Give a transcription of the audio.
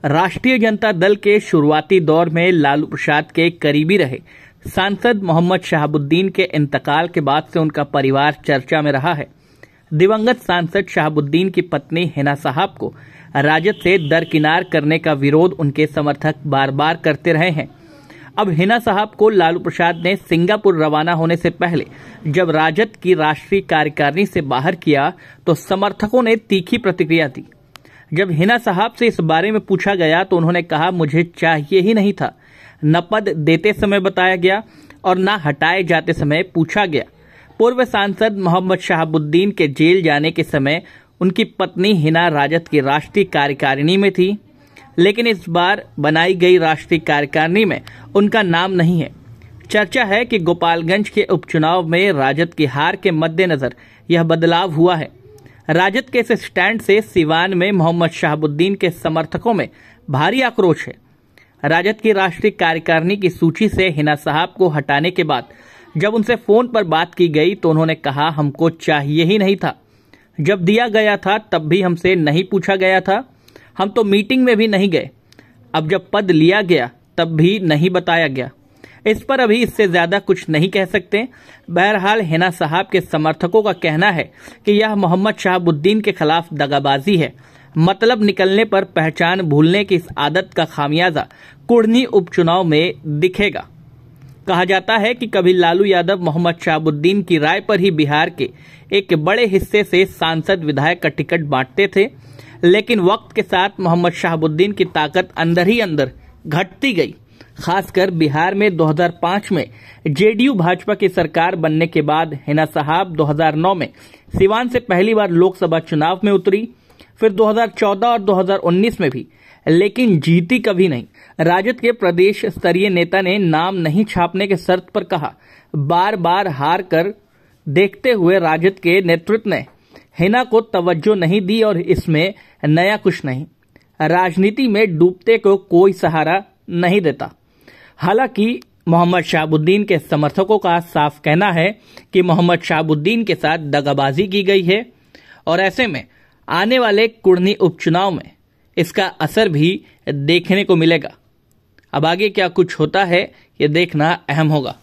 राष्ट्रीय जनता दल के शुरुआती दौर में लालू प्रसाद के करीबी रहे सांसद मोहम्मद शहाबुद्दीन के इंतकाल के बाद से उनका परिवार चर्चा में रहा है। दिवंगत सांसद शहाबुद्दीन की पत्नी हिना साहब को राजद से दरकिनार करने का विरोध उनके समर्थक बार बार करते रहे हैं। अब हिना साहब को लालू प्रसाद ने सिंगापुर रवाना होने से पहले जब राजद की राष्ट्रीय कार्यकारिणी से बाहर किया तो समर्थकों ने तीखी प्रतिक्रिया दी। जब हिना साहब से इस बारे में पूछा गया तो उन्होंने कहा, मुझे चाहिए ही नहीं था। न पद देते समय बताया गया और न हटाए जाते समय पूछा गया। पूर्व सांसद मोहम्मद शहाबुद्दीन के जेल जाने के समय उनकी पत्नी हिना राजद की राष्ट्रीय कार्यकारिणी में थी, लेकिन इस बार बनाई गई राष्ट्रीय कार्यकारिणी में उनका नाम नहीं है। चर्चा है कि गोपालगंज के उपचुनाव में राजद की हार के मद्देनजर यह बदलाव हुआ है। राजद के इस स्टैंड से सिवान में मोहम्मद शहाबुद्दीन के समर्थकों में भारी आक्रोश है। राजद की राष्ट्रीय कार्यकारिणी की सूची से हिना साहब को हटाने के बाद जब उनसे फोन पर बात की गई तो उन्होंने कहा, हमको चाहिए ही नहीं था। जब दिया गया था तब भी हमसे नहीं पूछा गया था, हम तो मीटिंग में भी नहीं गए। अब जब पद लिया गया तब भी नहीं बताया गया। इस पर अभी इससे ज्यादा कुछ नहीं कह सकते। बहरहाल हिना साहब के समर्थकों का कहना है कि यह मोहम्मद शहाबुद्दीन के खिलाफ दगाबाजी है। मतलब निकलने पर पहचान भूलने की इस आदत का खामियाजा कुढ़नी उपचुनाव में दिखेगा। कहा जाता है कि कभी लालू यादव मोहम्मद शहाबुद्दीन की राय पर ही बिहार के एक बड़े हिस्से से सांसद विधायक का टिकट बांटते थे, लेकिन वक्त के साथ मोहम्मद शहाबुद्दीन की ताकत अंदर ही अंदर घटती गई। खासकर बिहार में 2005 में जेडीयू भाजपा की सरकार बनने के बाद हिना साहब 2009 में सिवान से पहली बार लोकसभा चुनाव में उतरी, फिर 2014 और 2019 में भी, लेकिन जीती कभी नहीं। राजद के प्रदेश स्तरीय नेता ने नाम नहीं छापने के शर्त पर कहा। बार बार हार कर देखते हुए राजद के नेतृत्व ने हिना को तवज्जो नहीं दी और इसमें नया कुछ नहीं। राजनीति में डूबते को कोई सहारा नहीं देता। हालांकि मोहम्मद शहाबुद्दीन के समर्थकों का साफ कहना है कि मोहम्मद शहाबुद्दीन के साथ दगाबाजी की गई है और ऐसे में आने वाले कुढ़नी उपचुनाव में इसका असर भी देखने को मिलेगा। अब आगे क्या कुछ होता है ये देखना अहम होगा।